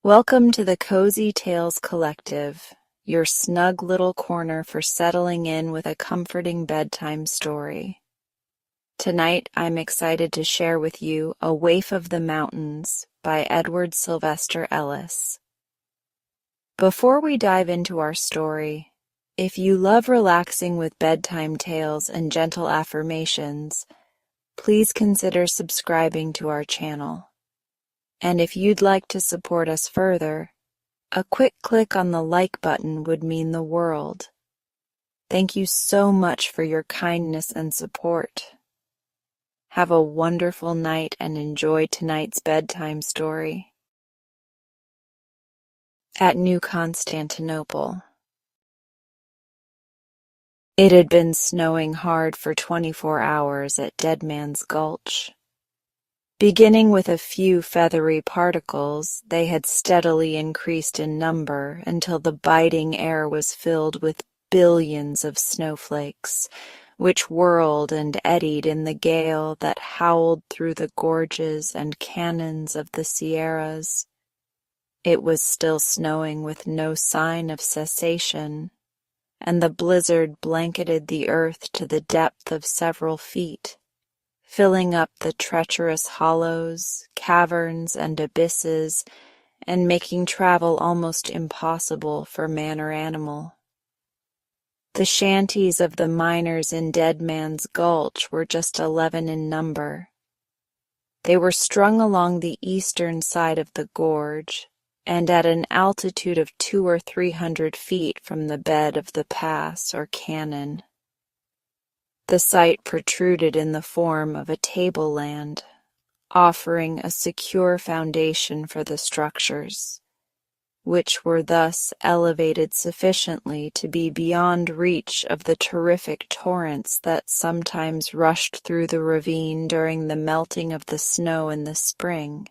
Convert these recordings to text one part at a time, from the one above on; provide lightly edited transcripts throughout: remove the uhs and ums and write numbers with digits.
Welcome to the Cozy Tales Collective, your snug little corner for settling in with a comforting bedtime story. Tonight, I'm excited to share with you A Waif of the Mountains by Edward Sylvester Ellis. Before we dive into our story, if you love relaxing with bedtime tales and gentle affirmations, please consider subscribing to our channel. And if you'd like to support us further, a quick click on the like button would mean the world. Thank you so much for your kindness and support. Have a wonderful night and enjoy tonight's bedtime story. At New Constantinople. It had been snowing hard for 24 hours at Dead Man's Gulch. Beginning with a few feathery particles, they had steadily increased in number until the biting air was filled with billions of snowflakes, which whirled and eddied in the gale that howled through the gorges and canyons of the Sierras. It was still snowing with no sign of cessation, and the blizzard blanketed the earth to the depth of several feet, filling up the treacherous hollows, caverns, and abysses, and making travel almost impossible for man or animal. The shanties of the miners in Dead Man's Gulch were just 11 in number. They were strung along the eastern side of the gorge, and at an altitude of 200 or 300 feet from the bed of the pass or canon. The site protruded in the form of a tableland, offering a secure foundation for the structures, which were thus elevated sufficiently to be beyond reach of the terrific torrents that sometimes rushed through the ravine during the melting of the snow in the spring,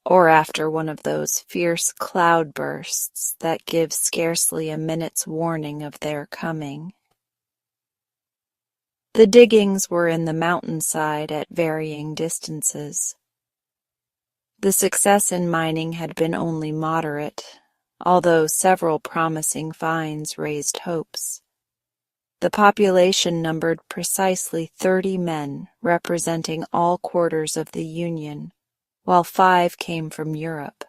or after one of those fierce cloudbursts that give scarcely a minute's warning of their coming. The diggings were in the mountainside at varying distances. The success in mining had been only moderate, although several promising finds raised hopes. The population numbered precisely 30 men, representing all quarters of the Union, while 5 came from Europe.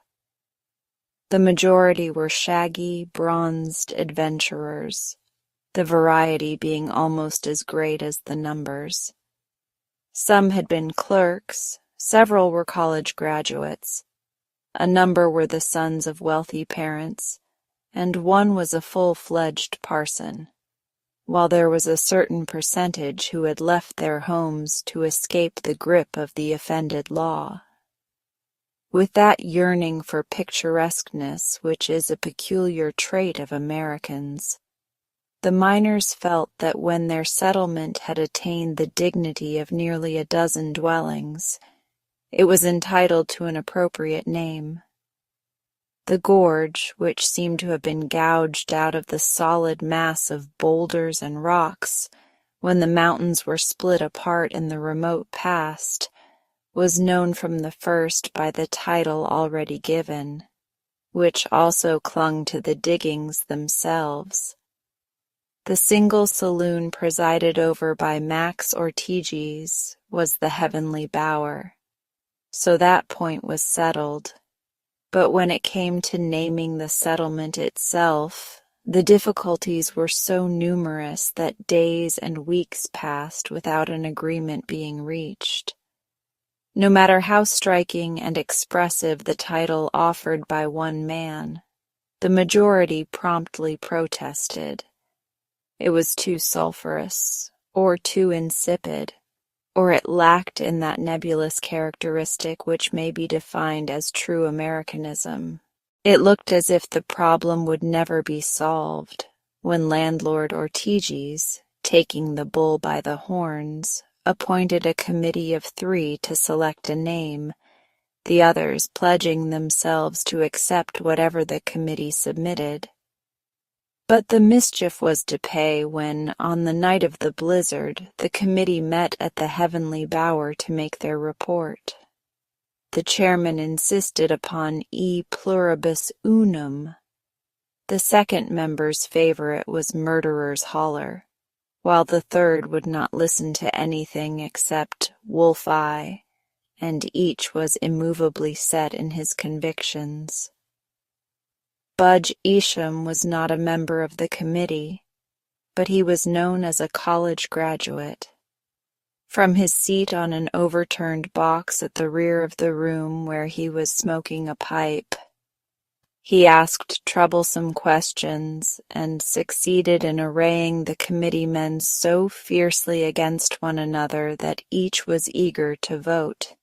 The majority were shaggy, bronzed adventurers, the variety being almost as great as the numbers. Some had been clerks, several were college graduates, a number were the sons of wealthy parents, and one was a full-fledged parson, while there was a certain percentage who had left their homes to escape the grip of the offended law. With that yearning for picturesqueness which is a peculiar trait of Americans, the miners felt that when their settlement had attained the dignity of nearly a dozen dwellings, it was entitled to an appropriate name. The gorge, which seemed to have been gouged out of the solid mass of boulders and rocks when the mountains were split apart in the remote past, was known from the first by the title already given, which also clung to the diggings themselves. The single saloon presided over by Max Ortiz was the Heavenly Bower, so that point was settled. But when it came to naming the settlement itself, the difficulties were so numerous that days and weeks passed without an agreement being reached. No matter how striking and expressive the title offered by one man, the majority promptly protested. It was too sulphurous, or too insipid, or it lacked in that nebulous characteristic which may be defined as true Americanism. It looked as if the problem would never be solved, when landlord Ortiz, taking the bull by the horns, appointed a committee of 3 to select a name, the others pledging themselves to accept whatever the committee submitted. But the mischief was to pay when, on the night of the blizzard, the committee met at the Heavenly Bower to make their report. the chairman insisted upon e pluribus unum. The second member's favorite was Murderer's Holler, while the third would not listen to anything except Wolf Eye, and each was immovably set in his convictions. Budge Isham was not a member of the committee, but he was known as a college graduate. From his seat on an overturned box at the rear of the room where he was smoking a pipe, he asked troublesome questions and succeeded in arraying the committeemen so fiercely against one another that each was eager to vote,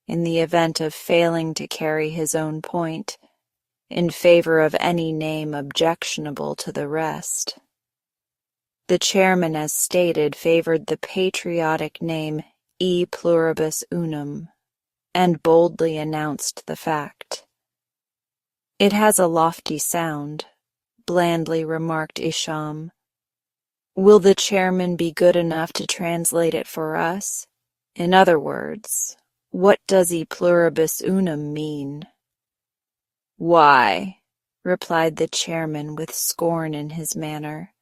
in the event of failing to carry his own point, in favor of any name objectionable to the rest. The chairman, as stated, favored the patriotic name e pluribus unum, and boldly announced the fact. "It has a lofty sound," blandly remarked Isham. "Will the chairman be good enough to translate it for us? In other words, what does e pluribus unum mean?" "Why," replied the chairman with scorn in his manner,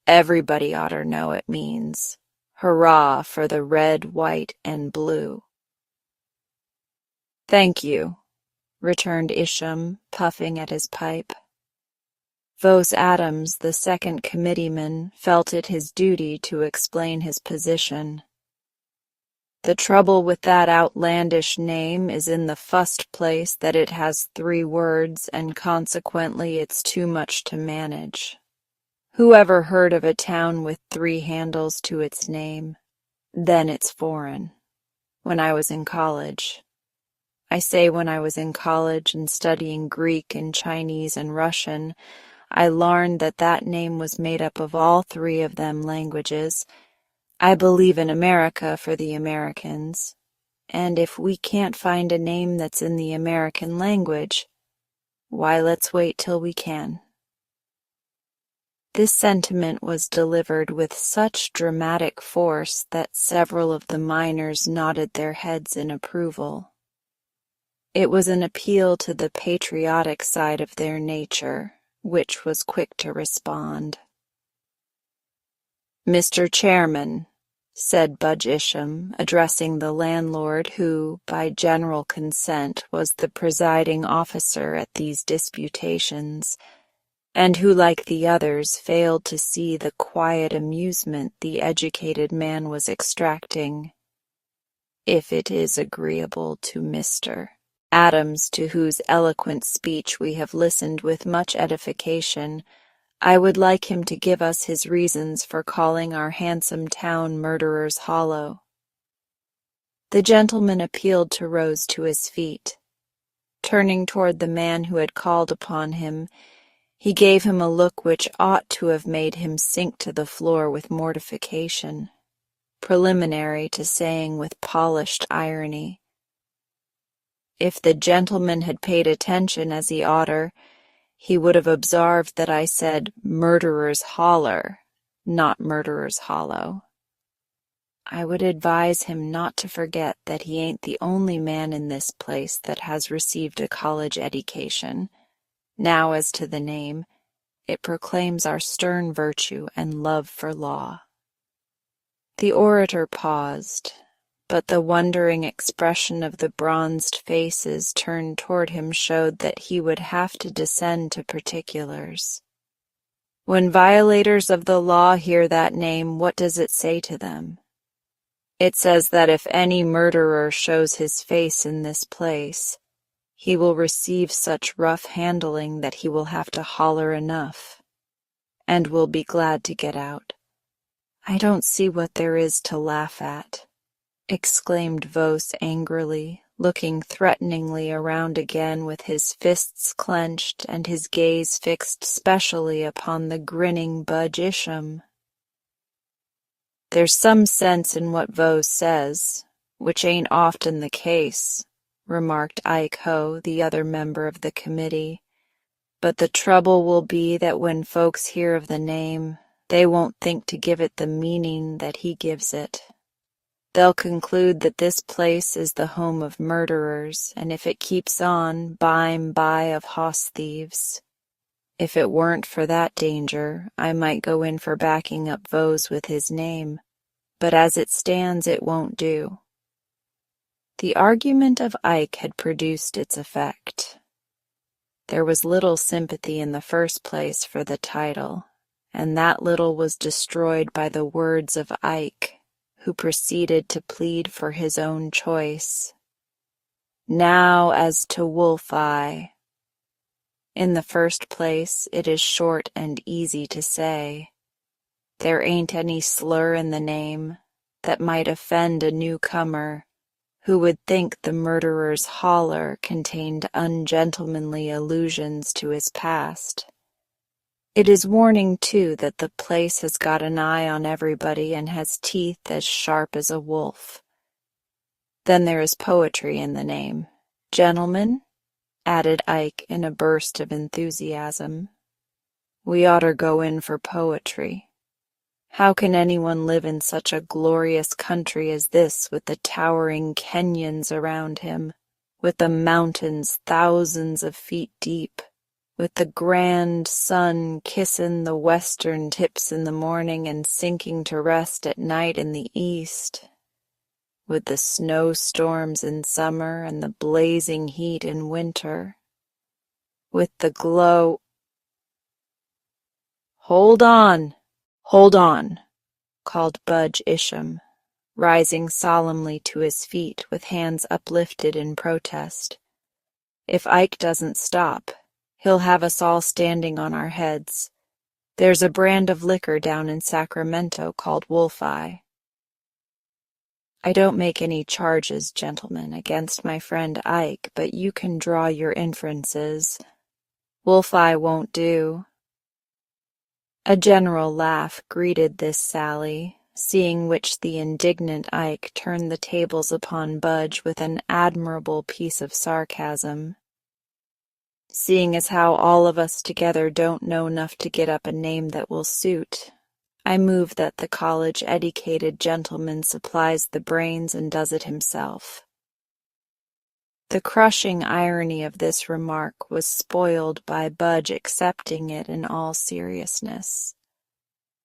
"everybody oughter know it means, hurrah for the red, white, and blue." "Thank you," returned Isham, puffing at his pipe. Vos Adams, the second committeeman, felt it his duty to explain his position. "The trouble with that outlandish name is in the fust place that it has 3 words, and consequently it's too much to manage. Who ever heard of a town with 3 handles to its name? Then it's foreign. When I was in college. I say when I was in college and studying Greek and Chinese and Russian, I larned that that name was made up of all 3 of them languages. I believe in America for the Americans, and if we can't find a name that's in the American language, why, let's wait till we can." This sentiment was delivered with such dramatic force that several of the miners nodded their heads in approval. It was an appeal to the patriotic side of their nature, which was quick to respond. "Mr. Chairman," said Budge Isham, addressing the landlord who, by general consent, was the presiding officer at these disputations, and who, like the others, failed to see the quiet amusement the educated man was extracting, "if it is agreeable to Mr. Adams, to whose eloquent speech we have listened with much edification, I would like him to give us his reasons for calling our handsome town Murderer's Hollow." The gentleman appealed to rose to his feet. Turning toward the man who had called upon him, he gave him a look which ought to have made him sink to the floor with mortification, preliminary to saying with polished irony, "If the gentleman had paid attention as he oughter, he would have observed that I said Murderer's Holler, not Murderer's Hollow." I would advise him not to forget that he ain't the only man in this place that has received a college education. Now as to the name, it proclaims our stern virtue and love for law. The orator paused, but the wondering expression of the bronzed faces turned toward him showed that he would have to descend to particulars. "When violators of the law hear that name, what does it say to them? It says that if any murderer shows his face in this place, he will receive such rough handling that he will have to holler enough, and will be glad to get out. I don't see what there is to laugh at," exclaimed Vos angrily, looking threateningly around again with his fists clenched and his gaze fixed specially upon the grinning Budge Isham. "There's some sense in what Vos says, which ain't often the case," remarked Ike Ho, the other member of the committee, "but the trouble will be that when folks hear of the name, they won't think to give it the meaning that he gives it. They'll conclude that this place is the home of murderers, and if it keeps on, by of hoss thieves. If it weren't for that danger, I might go in for backing up Vose with his name, but as it stands, it won't do. The argument of Ike had produced its effect. There was little sympathy in the first place for the title, and that little was destroyed by the words of Ike, who proceeded to plead for his own choice. Now as to Wolf-Eye. In the first place, it is short and easy to say. There ain't any slur in the name that might offend a newcomer who would think the murderer's holler contained ungentlemanly allusions to his past. It is warning, too, that the place has got an eye on everybody and has teeth as sharp as a wolf. Then there is poetry in the name. Gentlemen, added Ike in a burst of enthusiasm, we oughter go in for poetry. How can anyone live in such a glorious country as this with the towering canyons around him, with the mountains thousands of feet deep, with the grand sun kissin' the western tips in the morning and sinking to rest at night in the east, with the snowstorms in summer and the blazing heat in winter, with the glow— Hold on, called Budge Isham, rising solemnly to his feet with hands uplifted in protest. If Ike doesn't stop, he'll have us all standing on our heads. There's a brand of liquor down in Sacramento called Wolf-Eye. I don't make any charges, gentlemen, against my friend Ike, but you can draw your inferences. Wolf-Eye won't do. A general laugh greeted this sally, seeing which the indignant Ike turned the tables upon Budge with an admirable piece of sarcasm. Seeing as how all of us together don't know enough to get up a name that will suit, I move that the college-educated gentleman supplies the brains and does it himself. The crushing irony of this remark was spoiled by Budge accepting it in all seriousness.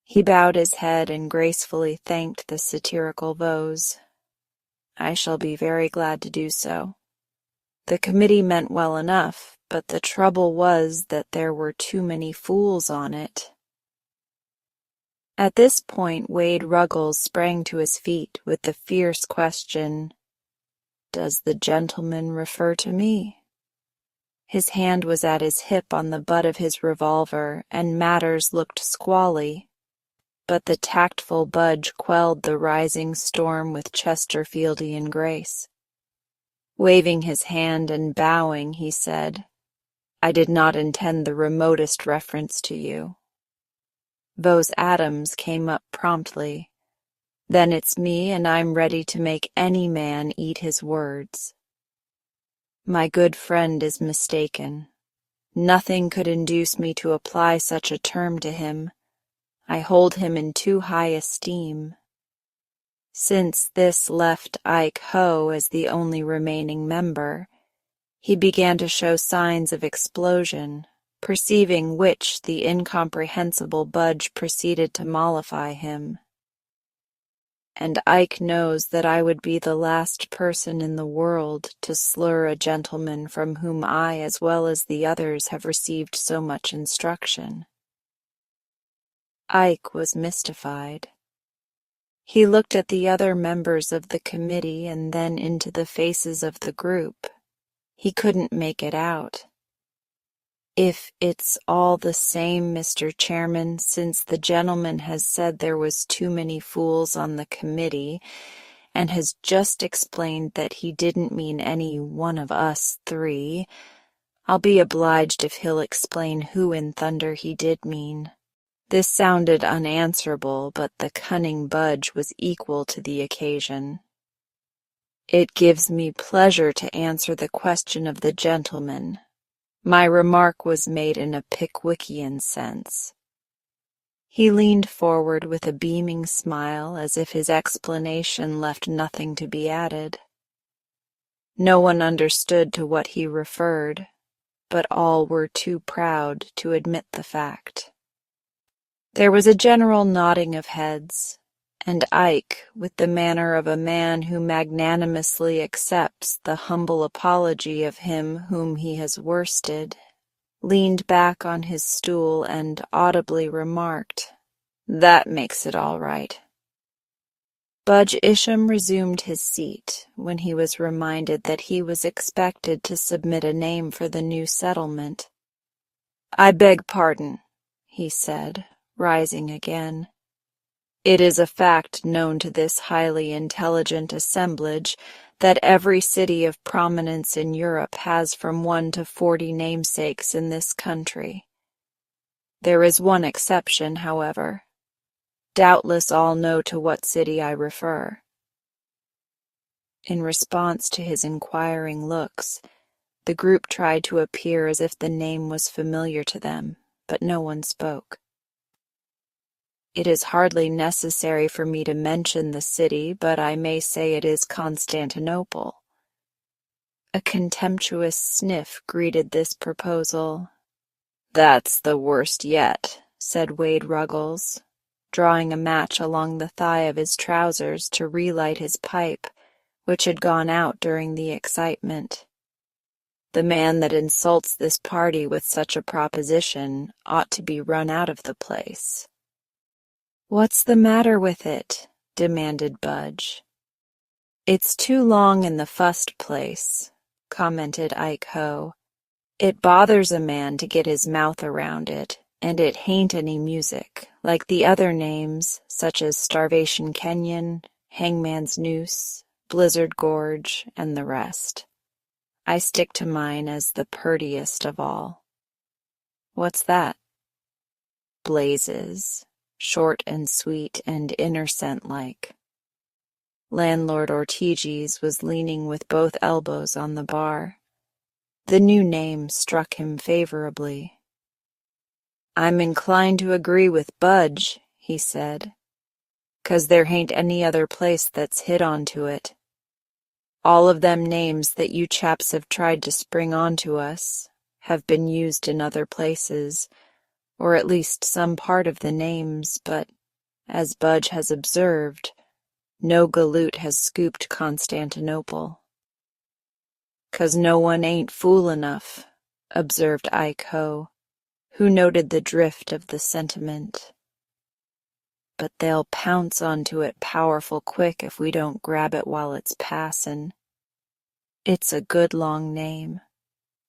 He bowed his head and gracefully thanked the satirical Vose. I shall be very glad to do so. The committee meant well enough, but the trouble was that there were too many fools on it. At this point, Wade Ruggles sprang to his feet with the fierce question, Does the gentleman refer to me? His hand was at his hip on the butt of his revolver, and matters looked squally, but the tactful Budge quelled the rising storm with Chesterfieldian grace. Waving his hand and bowing, he said, I did not intend the remotest reference to you. Vose Adams came up promptly. Then it's me, and I'm ready to make any man eat his words. My good friend is mistaken. Nothing could induce me to apply such a term to him. I hold him in too high esteem. Since this left Ike Ho as the only remaining member, he began to show signs of explosion, perceiving which the incomprehensible Budge proceeded to mollify him. And Ike knows that I would be the last person in the world to slur a gentleman from whom I, as well as the others, have received so much instruction. Ike was mystified. He looked at the other members of the committee and then into the faces of the group. He couldn't make it out. If it's all the same, Mr. Chairman, since the gentleman has said there was too many fools on the committee, and has just explained that he didn't mean any one of us three, I'll be obliged if he'll explain who in thunder he did mean. This sounded unanswerable, but the cunning Budge was equal to the occasion. It gives me pleasure to answer the question of the gentleman. My remark was made in a Pickwickian sense. He leaned forward with a beaming smile, as if his explanation left nothing to be added. No one understood to what he referred, but all were too proud to admit the fact. There was a general nodding of heads, and Ike, with the manner of a man who magnanimously accepts the humble apology of him whom he has worsted, leaned back on his stool and audibly remarked, "That makes it all right." Budge Isham resumed his seat when he was reminded that he was expected to submit a name for the new settlement. "I beg pardon," he said, rising again. "It is a fact known to this highly intelligent assemblage that every city of prominence in Europe has from 1 to 40 namesakes in this country. There is one exception, however. Doubtless all know to what city I refer." In response to his inquiring looks, the group tried to appear as if the name was familiar to them, but no one spoke. "It is hardly necessary for me to mention the city, but I may say it is Constantinople." A contemptuous sniff greeted this proposal. "That's the worst yet," said Wade Ruggles, drawing a match along the thigh of his trousers to relight his pipe, which had gone out during the excitement. "The man that insults this party with such a proposition ought to be run out of the place." "What's the matter with it?" demanded Budge. "It's too long in the fust place," commented Ike Ho. "It bothers a man to get his mouth around it, and it hain't any music, like the other names, such as Starvation Canyon, Hangman's Noose, Blizzard Gorge, and the rest. I stick to mine as the purtiest of all." "What's that?" "Blazes. Short and sweet and innocent-like." Landlord Ortiz was leaning with both elbows on the bar. The new name struck him favorably. "I'm inclined to agree with Budge," he said, "'cause there hain't any other place that's hit onto it. All of them names that you chaps have tried to spring onto us have been used in other places, or at least some part of the names, but, as Budge has observed, no galoot has scooped Constantinople." "'Cause no one ain't fool enough," observed Ike Ho, who noted the drift of the sentiment. "But they'll pounce onto it powerful quick if we don't grab it while it's passin'. It's a good long name.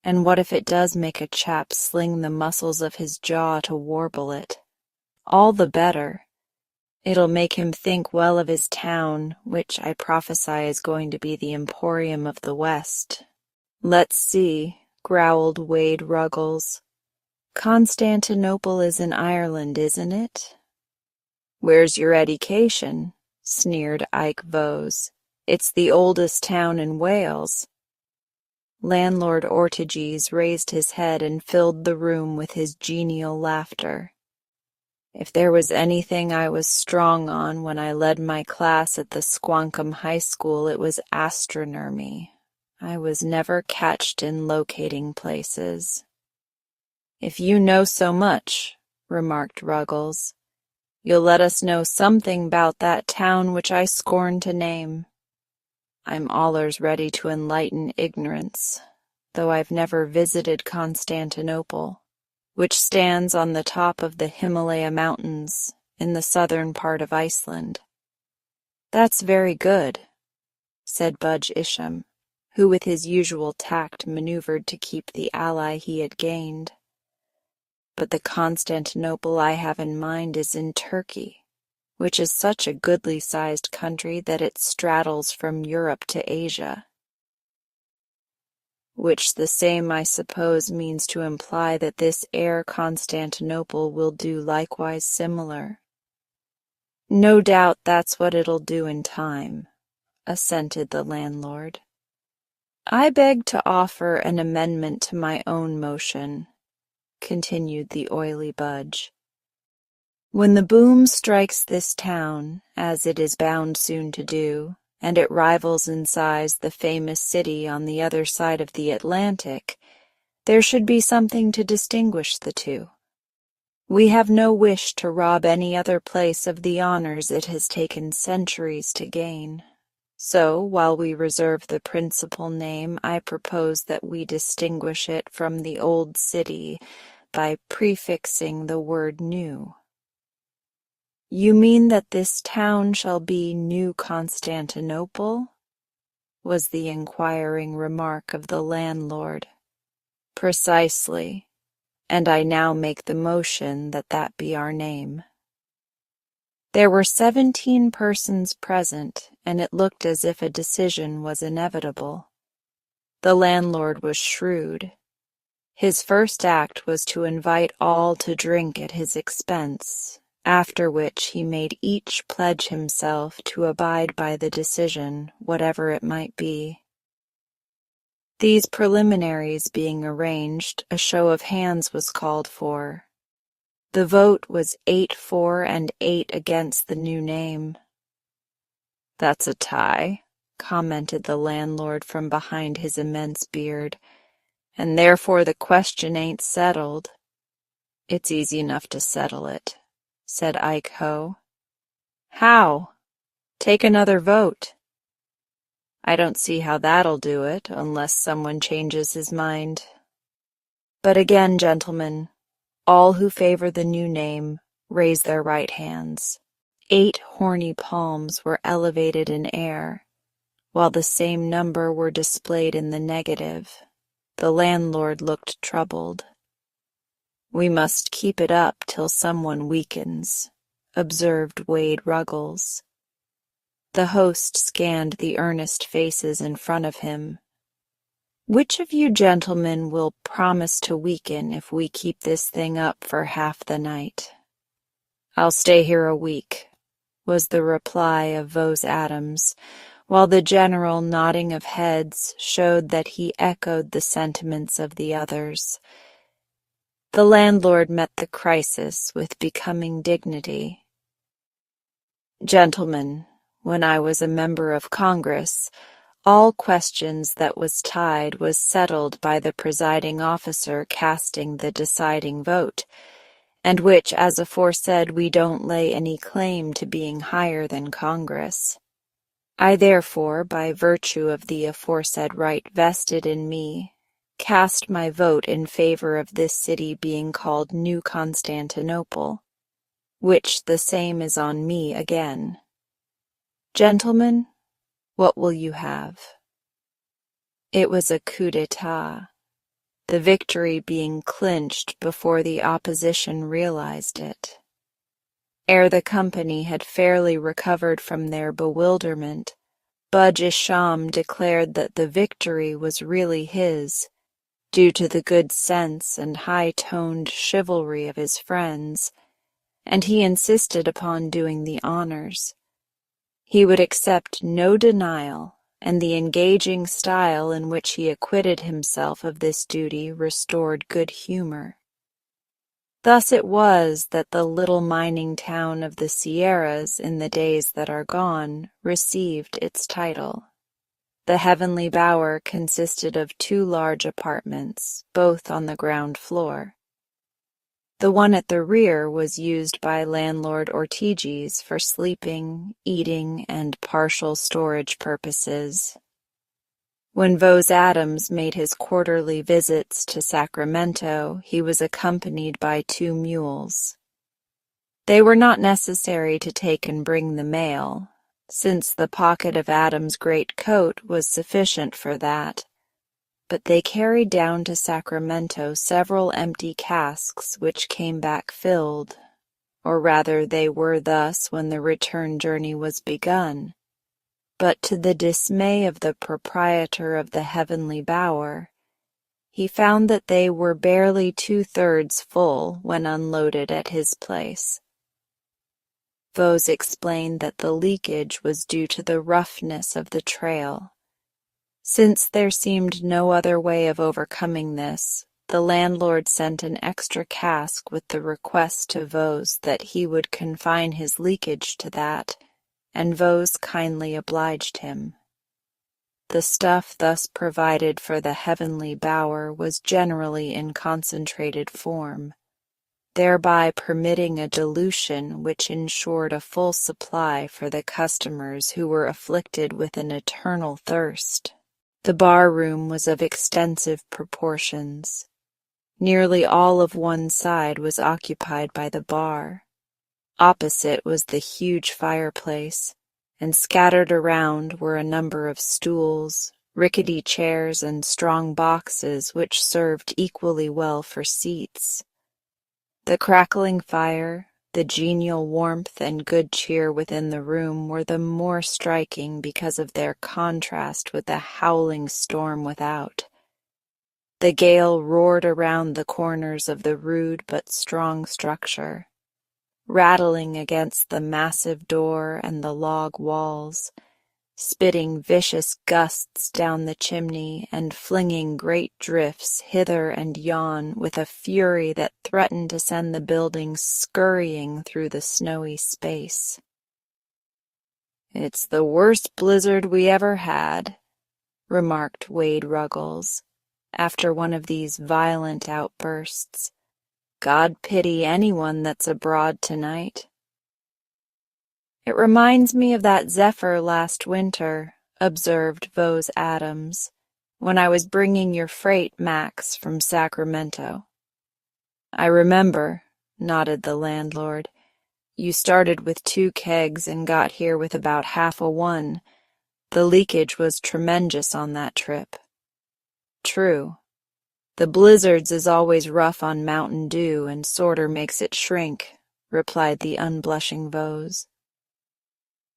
And what if it does make a chap sling the muscles of his jaw to warble it? All the better. It'll make him think well of his town, which I prophesy is going to be the emporium of the West." "Let's see," growled Wade Ruggles. "Constantinople is in Ireland, isn't it?" "Where's your edication?" sneered Ike Vose. "It's the oldest town in Wales." Landlord Ortiz raised his head and filled the room with his genial laughter. "If there was anything I was strong on when I led my class at the Squonkam High School, it was astronomy. I was never catched in locating places." "If you know so much," remarked Ruggles, "you'll let us know something 'bout that town which I scorn to name. I'm allers ready to enlighten ignorance, though I've never visited Constantinople, which stands on the top of the Himalaya Mountains in the southern part of Iceland." "That's very good," said Budge Isham, who with his usual tact maneuvered to keep the ally he had gained. "But the Constantinople I have in mind is in Turkey, which is such a goodly-sized country that it straddles from Europe to Asia." "Which the same, I suppose, means to imply that this air Constantinople will do likewise similar." "No doubt that's what it'll do in time," assented the landlord. "I beg to offer an amendment to my own motion," continued the oily Budge. When the boom strikes this town, as it is bound soon to do, and it rivals in size the famous city on the other side of the Atlantic, there should be something to distinguish the two. We have no wish to rob any other place of the honors it has taken centuries to gain. So, while we reserve the principal name, I propose that we distinguish it from the old city by prefixing the word new. You mean that this town shall be New Constantinople? Was the inquiring remark of the landlord. Precisely, and I now make the motion that that be our name. There were 17 persons present, and it looked as if a decision was inevitable. The landlord was shrewd. His first act was to invite all to drink at his expense, after which he made each pledge himself to abide by the decision, whatever it might be. These preliminaries being arranged, a show of hands was called for. The vote was 8 for and 8 against the new name. "That's a tie," commented the landlord from behind his immense beard, "and therefore the question ain't settled." "It's easy enough to settle it," said Ike Ho. "How? Take another vote." "I don't see how that'll do it, unless someone changes his mind. But again, gentlemen, all who favor the new name, raise their right hands." 8 horny palms were elevated in air, while the same number were displayed in the negative. The landlord looked troubled. "We must keep it up till someone weakens," observed Wade Ruggles. The host scanned the earnest faces in front of him. "Which of you gentlemen will promise to weaken if we keep this thing up for half the night?" "I'll stay here a week," was the reply of Vose Adams, while the general nodding of heads showed that he echoed the sentiments of the others. The landlord met the crisis with becoming dignity. "Gentlemen, when I was a member of Congress, all questions that was tied was settled by the presiding officer casting the deciding vote, and which, as aforesaid, we don't lay any claim to being higher than Congress. I therefore, by virtue of the aforesaid right vested in me, cast my vote in favor of this city being called New Constantinople, which the same is on me again. Gentlemen, what will you have?" It was a coup d'etat, the victory being clinched before the opposition realized it. Ere the company had fairly recovered from their bewilderment, Budge Isham declared that the victory was really his, due to the good sense and high-toned chivalry of his friends, and he insisted upon doing the honors. He would accept no denial, and the engaging style in which he acquitted himself of this duty restored good humor. Thus it was that the little mining town of the Sierras in the days that are gone received its title. The Heavenly Bower consisted of 2 large apartments, both on the ground floor. The one at the rear was used by landlord Ortiz for sleeping, eating, and partial storage purposes. When Vose Adams made his quarterly visits to Sacramento, he was accompanied by 2 mules. They were not necessary to take and bring the mail, since the pocket of Adams' great coat was sufficient for that, but they carried down to Sacramento several empty casks which came back filled, or rather they were thus when the return journey was begun. But to the dismay of the proprietor of the Heavenly Bower, he found that they were barely 2/3 full when unloaded at his place. Vose explained that the leakage was due to the roughness of the trail. Since there seemed no other way of overcoming this, The landlord sent an extra cask with the request to Vose that he would confine his leakage to that, and Vose kindly obliged him. The stuff thus provided for the heavenly bower was generally in concentrated form, thereby permitting a dilution which ensured a full supply for the customers who were afflicted with an eternal thirst. The bar-room was of extensive proportions. Nearly all of one side was occupied by the bar. Opposite was the huge fireplace, and scattered around were a number of stools, rickety chairs, and strong boxes which served equally well for seats. The crackling fire, the genial warmth and good cheer within the room were the more striking because of their contrast with the howling storm without. The gale roared around the corners of the rude but strong structure, rattling against the massive door and the log walls, spitting vicious gusts down the chimney and flinging great drifts hither and yon with a fury that threatened to send the building scurrying through the snowy space. "It's the worst blizzard we ever had," remarked Wade Ruggles, after one of these violent outbursts. "God pity anyone that's abroad tonight." "It reminds me of that zephyr last winter," observed Vose Adams, "when I was bringing your freight, Max, from Sacramento." "I remember," nodded the landlord. "You started with 2 kegs and got here with about half a one. The leakage was tremendous on that trip." "True. The blizzards is always rough on Mountain Dew and sorter makes it shrink," replied the unblushing Vose.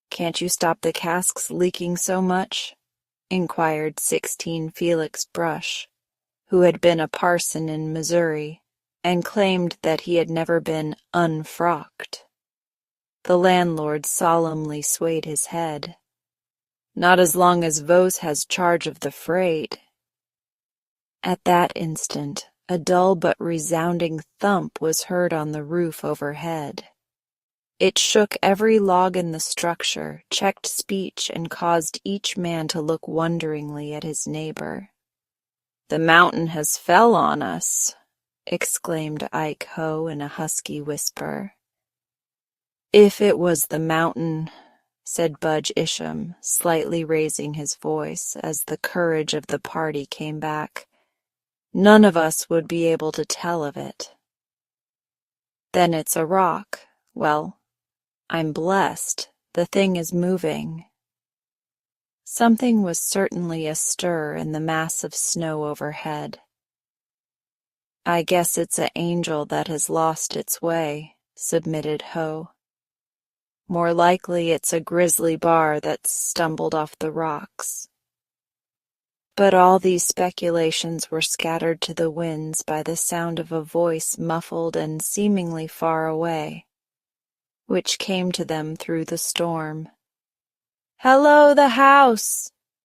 "Can't you stop the casks leaking so much?" inquired 16 Felix Brush, who had been a parson in Missouri, and claimed that he had never been unfrocked. The landlord solemnly swayed his head. "Not as long as Vose has charge of the freight." At that instant, a dull but resounding thump was heard on the roof overhead. It shook every log in the structure, checked speech, and caused each man to look wonderingly at his neighbor. "The mountain has fell on us," exclaimed Ike Ho in a husky whisper. "If it was the mountain," said Budge Isham, slightly raising his voice as the courage of the party came back, "none of us would be able to tell of it." "Then it's a rock. Well, I'm blessed. The thing is moving." Something was certainly astir in the mass of snow overhead. "I guess it's an angel that has lost its way," submitted Ho. "More likely it's a grizzly bar that's stumbled off the rocks." But all these speculations were scattered to the winds by the sound of a voice muffled and seemingly far away, which came to them through the storm. "Hello, the house!